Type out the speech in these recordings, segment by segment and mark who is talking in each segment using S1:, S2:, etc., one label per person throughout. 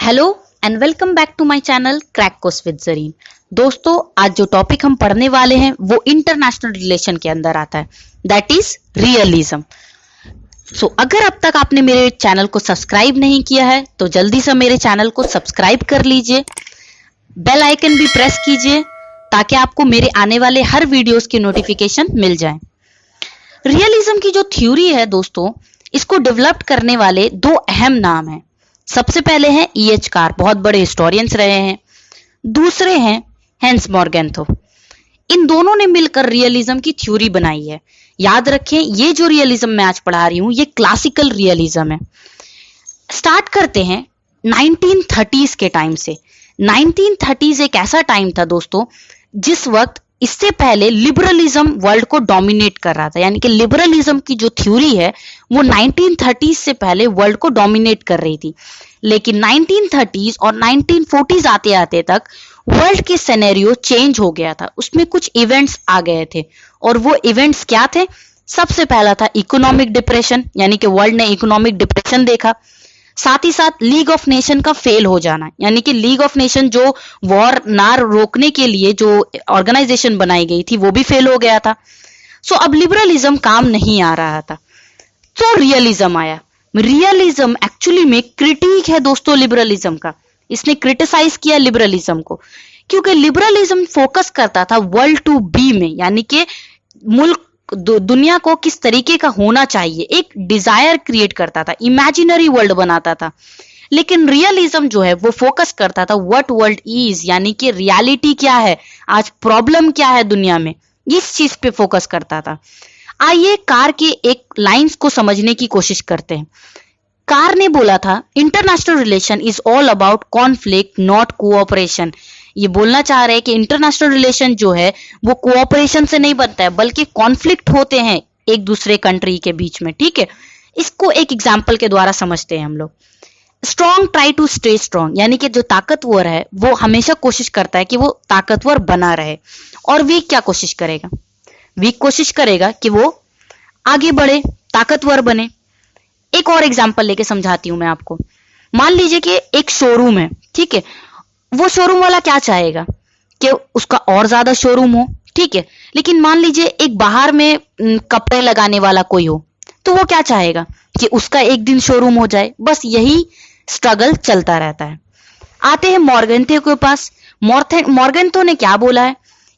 S1: Hello and welcome back to my channel crack course with Zareen. दोस्तों, आज जो topic हम पढ़ने वाले हैं वो इंटरनेशनल रिलेशन के अंदर आता है, दैट इज रियलिज्म। अगर अब तक आपने मेरे चैनल को सब्सक्राइब नहीं किया है तो जल्दी से मेरे चैनल को सब्सक्राइब कर लीजिए, बेल आइकन भी प्रेस कीजिए ताकि आपको मेरे आने वाले हर वीडियोस की नोटिफिकेशन मिल जाए। रियलिज्म की जो थ्योरी है दोस्तों, इसको डेवलप करने वाले दो अहम नाम हैं। सबसे पहले हैं E.H. कार, बहुत बड़े हिस्टोरियंस रहे हैं। दूसरे हैं हेंस मॉर्गेंथो। इन दोनों ने मिलकर रियलिज्म की थ्योरी बनाई है। याद रखें, ये जो रियलिज्म मैं आज पढ़ा रही हूं ये क्लासिकल रियलिज्म है। स्टार्ट करते हैं 1930s के टाइम से। 1930s एक ऐसा टाइम था दोस्तों जिस वक्त इससे पहले लिबरलिज्म वर्ल्ड को डोमिनेट कर रहा था, यानी कि लिबरलिज्म की जो थ्योरी है वो 1930s से पहले वर्ल्ड को डोमिनेट कर रही थी। लेकिन 1930s और 1940s आते आते तक वर्ल्ड के सिनेरियो चेंज हो गया था, उसमें कुछ इवेंट्स आ गए थे। और वो इवेंट्स क्या थे? सबसे पहला था इकोनॉमिक डिप्रेशन, यानी कि वर्ल्ड ने इकोनॉमिक डिप्रेशन देखा। साथ ही साथ लीग ऑफ नेशन का फेल हो जाना, यानी कि लीग ऑफ नेशन जो वॉर ना रोकने के लिए जो ऑर्गेनाइजेशन बनाई गई थी वो भी फेल हो गया था। अब लिबरलिज्म काम नहीं आ रहा था, तो रियलिज्म आया। रियलिज्म एक्चुअली में क्रिटिक है दोस्तों लिबरलिज्म का। इसने क्रिटिसाइज किया लिबरलिज्म को, क्योंकि लिबरलिज्म फोकस करता था वर्ल्ड टू बी में, यानी कि मुल्क दुनिया को किस तरीके का होना चाहिए, एक डिजायर क्रिएट करता था, इमेजिनरी वर्ल्ड बनाता था। लेकिन रियलिज्म जो है वो फोकस करता था व्हाट वर्ल्ड इज, यानी कि रियलिटी क्या है, आज प्रॉब्लम क्या है दुनिया में, इस चीज पे फोकस करता था। आइए कार के एक लाइंस को समझने की कोशिश करते हैं। कार ने बोला था international relation is all about conflict not cooperation. ये बोलना चाह रहे हैं कि इंटरनेशनल रिलेशन जो है वो कोऑपरेशन से नहीं बनता है, बल्कि कॉन्फ्लिक्ट होते हैं एक दूसरे कंट्री के बीच में। ठीक है, इसको एक एग्जांपल के द्वारा समझते हैं हम लोग। Strong try to stay strong, यानी कि जो ताकतवर है वो हमेशा कोशिश करता है कि वो ताकतवर बना रहे। और वीक क्या कोशिश करेगा? वीक कोशिश करेगा कि वो आगे बढ़े, ताकतवर बने। एक और एग्जांपल लेके समझाती हूं मैं आपको। मान लीजिए कि एक शोरूम है, ठीक है, वो शोरूम वाला क्या चाहेगा कि उसका और ज्यादा शोरूम हो, ठीक है। लेकिन मान लीजिए एक बाहर में कपड़े लगाने वाला कोई हो, तो वो क्या चाहेगा कि उसका एक दिन शोरूम हो जाए। बस यही स्ट्रगल चलता रहता है। आते हैं मॉर्गेंथो के पास। मॉर्गेंथो ने क्या बोला है?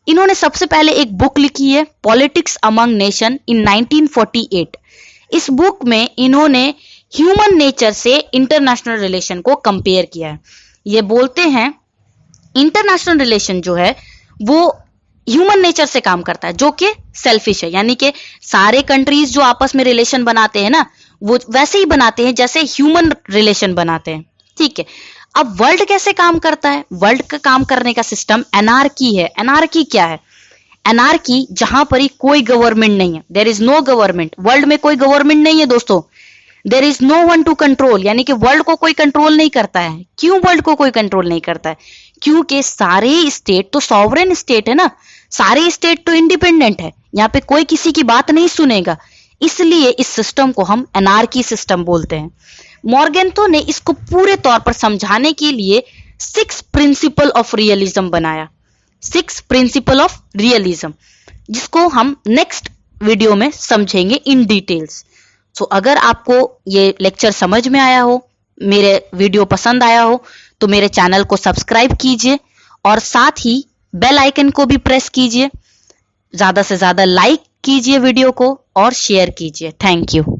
S1: इन्होंने सबसे पहले एक बुक लिखी है पॉलिटिक्स अमंग नेशन इन 1948। इस बुक में इन्होंने ह्यूमन नेचर से इंटरनेशनल रिलेशन को कंपेयर किया है। ये बोलते हैं इंटरनेशनल रिलेशन जो है वो ह्यूमन नेचर से काम करता है, जो कि सेल्फिश है, यानी कि सारे कंट्रीज जो आपस में रिलेशन बनाते हैं ना, वो वैसे ही बनाते हैं जैसे ह्यूमन रिलेशन बनाते हैं। ठीक है, अब वर्ल्ड कैसे काम करता है? वर्ल्ड का काम करने का सिस्टम एनार्की है। एनार्की क्या है? एनार्की जहां पर ही कोई गवर्नमेंट नहीं है, there is no government. World में कोई गवर्नमेंट नहीं है दोस्तों, there is no one to control, यानी कि वर्ल्ड को कोई कंट्रोल नहीं करता है। क्यों वर्ल्ड को कोई कंट्रोल नहीं करता है? क्योंकि सारे स्टेट तो सॉवरेन स्टेट है ना, सारे स्टेट तो इंडिपेंडेंट है, यहाँ पे कोई किसी की बात नहीं सुनेगा। इसलिए इस सिस्टम को हम एनार्की सिस्टम बोलते हैं। मॉर्गेंथो ने इसको पूरे तौर पर समझाने के लिए 6 प्रिंसिपल ऑफ रियलिज्म बनाया। 6 प्रिंसिपल ऑफ रियलिज्म, जिसको हम नेक्स्ट वीडियो में समझेंगे इन डिटेल्स। अगर आपको ये लेक्चर समझ में आया हो, मेरे वीडियो पसंद आया हो, तो मेरे चैनल को सब्सक्राइब कीजिए और साथ ही बेल आइकन को भी प्रेस कीजिए। ज्यादा से ज्यादा लाइक कीजिए वीडियो को और शेयर कीजिए। Thank you.